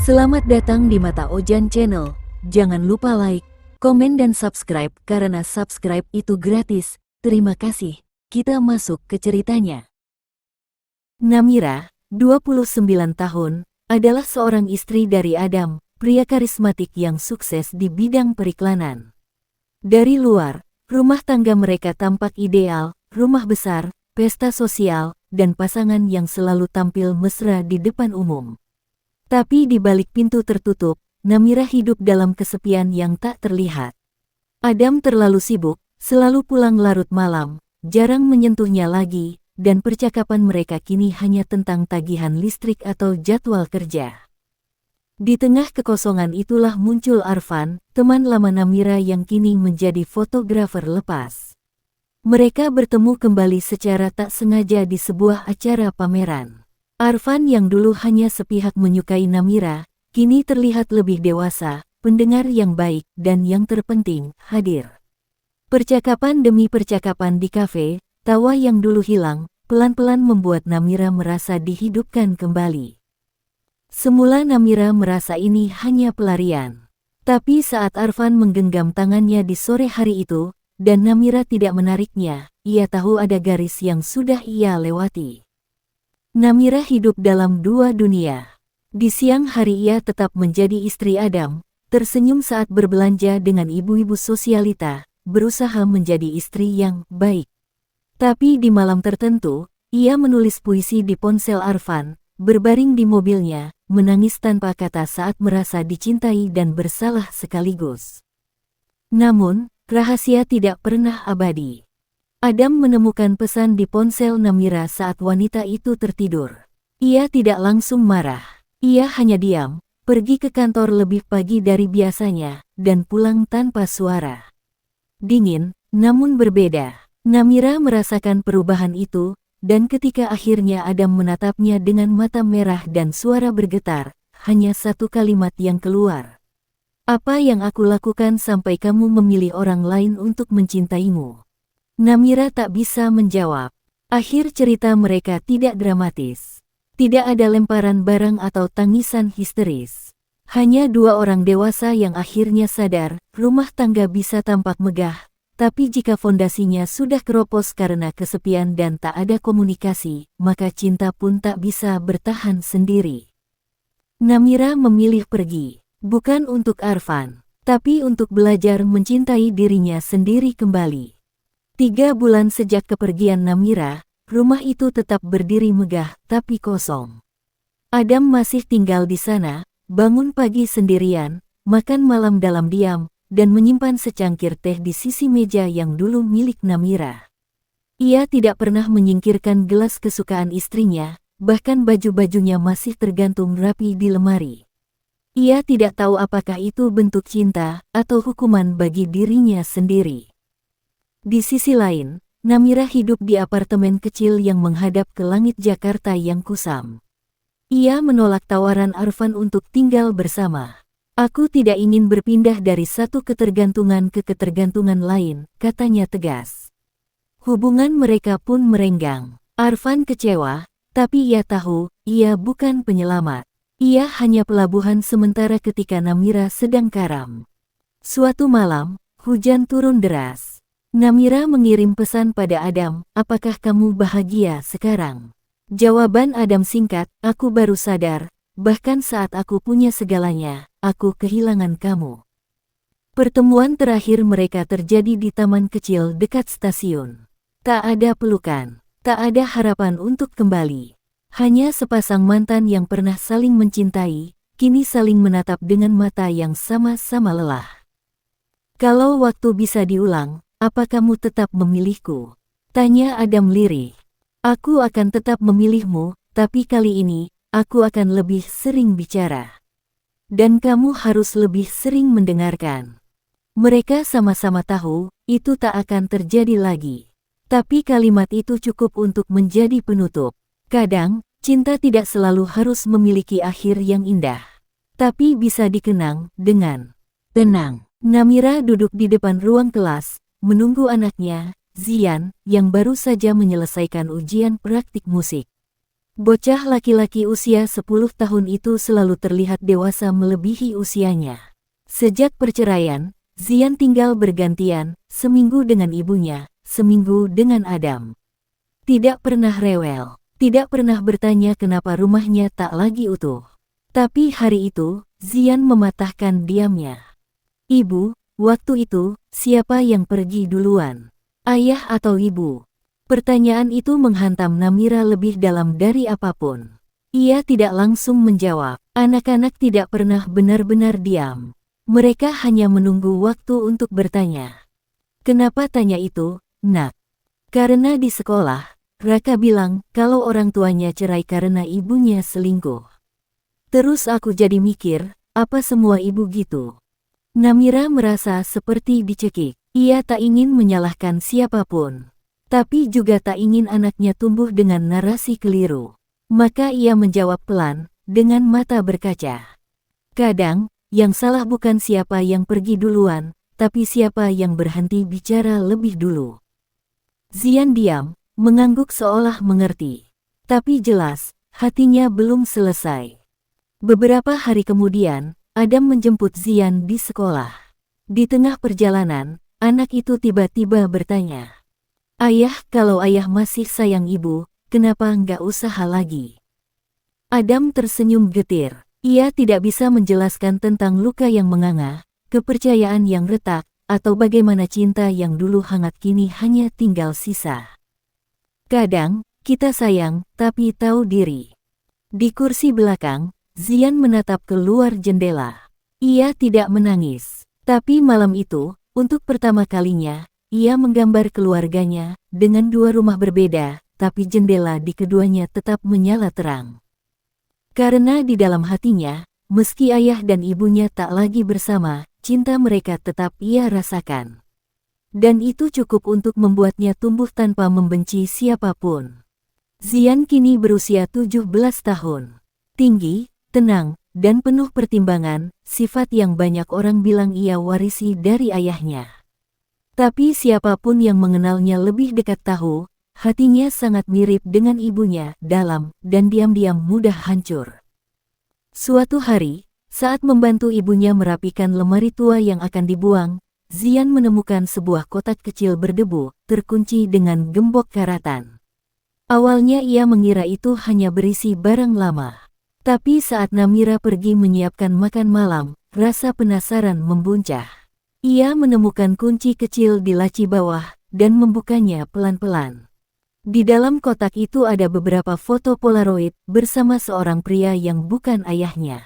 Selamat datang di Mata Ojan Channel. Jangan lupa like, komen dan subscribe karena subscribe itu gratis. Terima kasih. Kita masuk ke ceritanya. Namira, 29 tahun, adalah seorang istri dari Adam, pria karismatik yang sukses di bidang periklanan. Dari luar, rumah tangga mereka tampak ideal, rumah besar, pesta sosial, dan pasangan yang selalu tampil mesra di depan umum. Tapi di balik pintu tertutup, Namira hidup dalam kesepian yang tak terlihat. Adam terlalu sibuk, selalu pulang larut malam, jarang menyentuhnya lagi, dan percakapan mereka kini hanya tentang tagihan listrik atau jadwal kerja. Di tengah kekosongan itulah muncul Arfan, teman lama Namira yang kini menjadi fotografer lepas. Mereka bertemu kembali secara tak sengaja di sebuah acara pameran. Arfan yang dulu hanya sepihak menyukai Namira, kini terlihat lebih dewasa, pendengar yang baik, dan yang terpenting, hadir. Percakapan demi percakapan di kafe, tawa yang dulu hilang, pelan-pelan membuat Namira merasa dihidupkan kembali. Semula Namira merasa ini hanya pelarian. Tapi saat Arfan menggenggam tangannya di sore hari itu, dan Namira tidak menariknya, ia tahu ada garis yang sudah ia lewati. Namira hidup dalam dua dunia. Di siang hari ia tetap menjadi istri Adam, tersenyum saat berbelanja dengan ibu-ibu sosialita, berusaha menjadi istri yang baik. Tapi di malam tertentu, ia menulis puisi di ponsel Arfan, berbaring di mobilnya, menangis tanpa kata saat merasa dicintai dan bersalah sekaligus. Namun, rahasia tidak pernah abadi. Adam menemukan pesan di ponsel Namira saat wanita itu tertidur. Ia tidak langsung marah. Ia hanya diam, pergi ke kantor lebih pagi dari biasanya, dan pulang tanpa suara. Dingin, namun berbeda. Namira merasakan perubahan itu, dan ketika akhirnya Adam menatapnya dengan mata merah dan suara bergetar, hanya satu kalimat yang keluar. Apa yang aku lakukan sampai kamu memilih orang lain untuk mencintaimu? Namira tak bisa menjawab. Akhir cerita mereka tidak dramatis. Tidak ada lemparan barang atau tangisan histeris. Hanya dua orang dewasa yang akhirnya sadar, rumah tangga bisa tampak megah, tapi jika fondasinya sudah keropos karena kesepian dan tak ada komunikasi, maka cinta pun tak bisa bertahan sendiri. Namira memilih pergi, bukan untuk Arfan, tapi untuk belajar mencintai dirinya sendiri kembali. 3 bulan sejak kepergian Namira, rumah itu tetap berdiri megah tapi kosong. Adam masih tinggal di sana, bangun pagi sendirian, makan malam dalam diam, dan menyimpan secangkir teh di sisi meja yang dulu milik Namira. Ia tidak pernah menyingkirkan gelas kesukaan istrinya, bahkan baju-bajunya masih tergantung rapi di lemari. Ia tidak tahu apakah itu bentuk cinta atau hukuman bagi dirinya sendiri. Di sisi lain, Namira hidup di apartemen kecil yang menghadap ke langit Jakarta yang kusam. Ia menolak tawaran Arfan untuk tinggal bersama. Aku tidak ingin berpindah dari satu ketergantungan ke ketergantungan lain, katanya tegas. Hubungan mereka pun merenggang. Arfan kecewa, tapi ia tahu, ia bukan penyelamat. Ia hanya pelabuhan sementara ketika Namira sedang karam. Suatu malam, hujan turun deras. Namira mengirim pesan pada Adam, apakah kamu bahagia sekarang? Jawaban Adam singkat, aku baru sadar, bahkan saat aku punya segalanya, aku kehilangan kamu. Pertemuan terakhir mereka terjadi di taman kecil dekat stasiun. Tak ada pelukan, tak ada harapan untuk kembali. Hanya sepasang mantan yang pernah saling mencintai, kini saling menatap dengan mata yang sama-sama lelah. Kalau waktu bisa diulang, apa kamu tetap memilihku? Tanya Adam lirih. Aku akan tetap memilihmu, tapi kali ini, aku akan lebih sering bicara. Dan kamu harus lebih sering mendengarkan. Mereka sama-sama tahu, itu tak akan terjadi lagi. Tapi kalimat itu cukup untuk menjadi penutup. Kadang, cinta tidak selalu harus memiliki akhir yang indah. Tapi bisa dikenang dengan tenang. Namira duduk di depan ruang kelas, menunggu anaknya, Zian, yang baru saja menyelesaikan ujian praktik musik. Bocah laki-laki usia 10 tahun itu selalu terlihat dewasa melebihi usianya. Sejak perceraian, Zian tinggal bergantian, seminggu dengan ibunya, seminggu dengan Adam. Tidak pernah rewel, tidak pernah bertanya kenapa rumahnya tak lagi utuh. Tapi hari itu, Zian mematahkan diamnya. Ibu, waktu itu, siapa yang pergi duluan? Ayah atau ibu? Pertanyaan itu menghantam Namira lebih dalam dari apapun. Ia tidak langsung menjawab. Anak-anak tidak pernah benar-benar diam. Mereka hanya menunggu waktu untuk bertanya. Kenapa tanya itu, nak? Karena di sekolah, Raka bilang kalau orang tuanya cerai karena ibunya selingkuh. Terus aku jadi mikir, apa semua ibu gitu? Namira merasa seperti dicekik. Ia tak ingin menyalahkan siapapun. Tapi juga tak ingin anaknya tumbuh dengan narasi keliru. Maka ia menjawab pelan, dengan mata berkaca. Kadang, yang salah bukan siapa yang pergi duluan, tapi siapa yang berhenti bicara lebih dulu. Zian diam, mengangguk seolah mengerti. Tapi jelas, hatinya belum selesai. Beberapa hari kemudian, Adam menjemput Zian di sekolah. Di tengah perjalanan, anak itu tiba-tiba bertanya. Ayah, kalau ayah masih sayang ibu, kenapa nggak usaha lagi? Adam tersenyum getir. Ia tidak bisa menjelaskan tentang luka yang menganga, kepercayaan yang retak, atau bagaimana cinta yang dulu hangat kini hanya tinggal sisa. Kadang, kita sayang, tapi tahu diri. Di kursi belakang, Zian menatap keluar jendela. Ia tidak menangis. Tapi malam itu, untuk pertama kalinya, ia menggambar keluarganya, dengan dua rumah berbeda, tapi jendela di keduanya tetap menyala terang. Karena di dalam hatinya, meski ayah dan ibunya tak lagi bersama, cinta mereka tetap ia rasakan. Dan itu cukup untuk membuatnya tumbuh tanpa membenci siapapun. Zian kini berusia 17 tahun. Tinggi, tenang, dan penuh pertimbangan, sifat yang banyak orang bilang ia warisi dari ayahnya. Tapi siapapun yang mengenalnya lebih dekat tahu, hatinya sangat mirip dengan ibunya, dalam, dan diam-diam mudah hancur. Suatu hari, saat membantu ibunya merapikan lemari tua yang akan dibuang, Zian menemukan sebuah kotak kecil berdebu, terkunci dengan gembok karatan. Awalnya ia mengira itu hanya berisi barang lama. Tapi saat Namira pergi menyiapkan makan malam, rasa penasaran membuncah. Ia menemukan kunci kecil di laci bawah, dan membukanya pelan-pelan. Di dalam kotak itu ada beberapa foto Polaroid bersama seorang pria yang bukan ayahnya.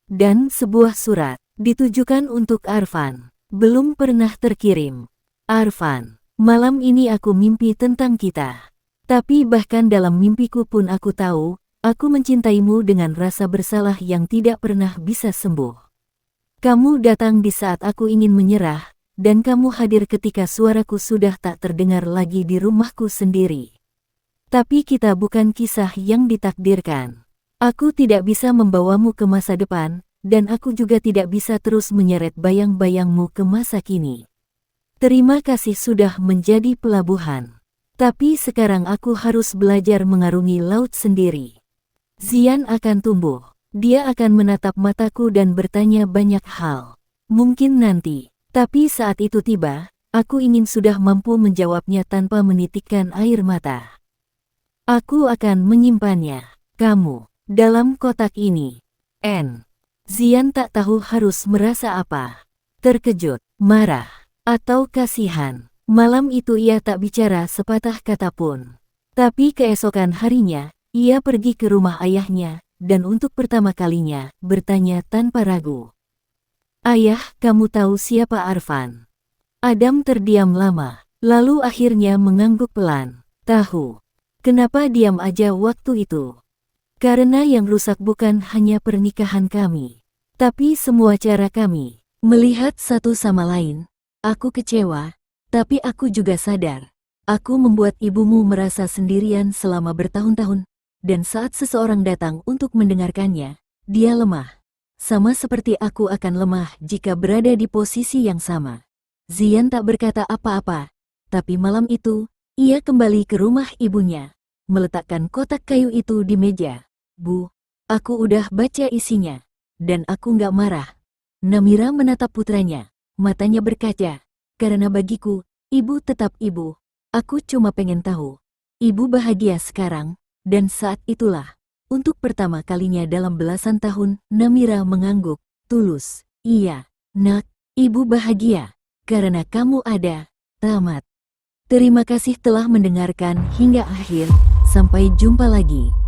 Dan sebuah surat, ditujukan untuk Arfan. Belum pernah terkirim. Arfan, malam ini aku mimpi tentang kita. Tapi bahkan dalam mimpiku pun aku tahu, aku mencintaimu dengan rasa bersalah yang tidak pernah bisa sembuh. Kamu datang di saat aku ingin menyerah, dan kamu hadir ketika suaraku sudah tak terdengar lagi di rumahku sendiri. Tapi kita bukan kisah yang ditakdirkan. Aku tidak bisa membawamu ke masa depan, dan aku juga tidak bisa terus menyeret bayang-bayangmu ke masa kini. Terima kasih sudah menjadi pelabuhan. Tapi sekarang aku harus belajar mengarungi laut sendiri. Zian akan tumbuh. Dia akan menatap mataku dan bertanya banyak hal. Mungkin nanti, tapi saat itu tiba, aku ingin sudah mampu menjawabnya tanpa menitikkan air mata. Aku akan menyimpannya, kamu, dalam kotak ini. N. Zian tak tahu harus merasa apa. Terkejut, marah, atau kasihan. Malam itu ia tak bicara sepatah kata pun. Tapi keesokan harinya, ia pergi ke rumah ayahnya, dan untuk pertama kalinya, bertanya tanpa ragu. Ayah, kamu tahu siapa Arfan? Adam terdiam lama, lalu akhirnya mengangguk pelan. Tahu. Kenapa diam aja waktu itu? Karena yang rusak bukan hanya pernikahan kami, tapi semua cara kami melihat satu sama lain. Aku kecewa, tapi aku juga sadar. Aku membuat ibumu merasa sendirian selama bertahun-tahun. Dan saat seseorang datang untuk mendengarkannya, dia lemah. Sama seperti aku akan lemah jika berada di posisi yang sama. Zian tak berkata apa-apa, tapi malam itu, ia kembali ke rumah ibunya. meletakkan kotak kayu itu di meja. Bu, aku udah baca isinya. Dan aku nggak marah. Namira menatap putranya. Matanya berkaca. Karena bagiku, ibu tetap ibu. Aku cuma pengen tahu. Ibu bahagia sekarang. Dan saat itulah, untuk pertama kalinya dalam belasan tahun, Namira mengangguk, tulus. Iya, nak, ibu bahagia. Karena kamu ada. Tamat. Terima kasih telah mendengarkan hingga akhir. Sampai jumpa lagi.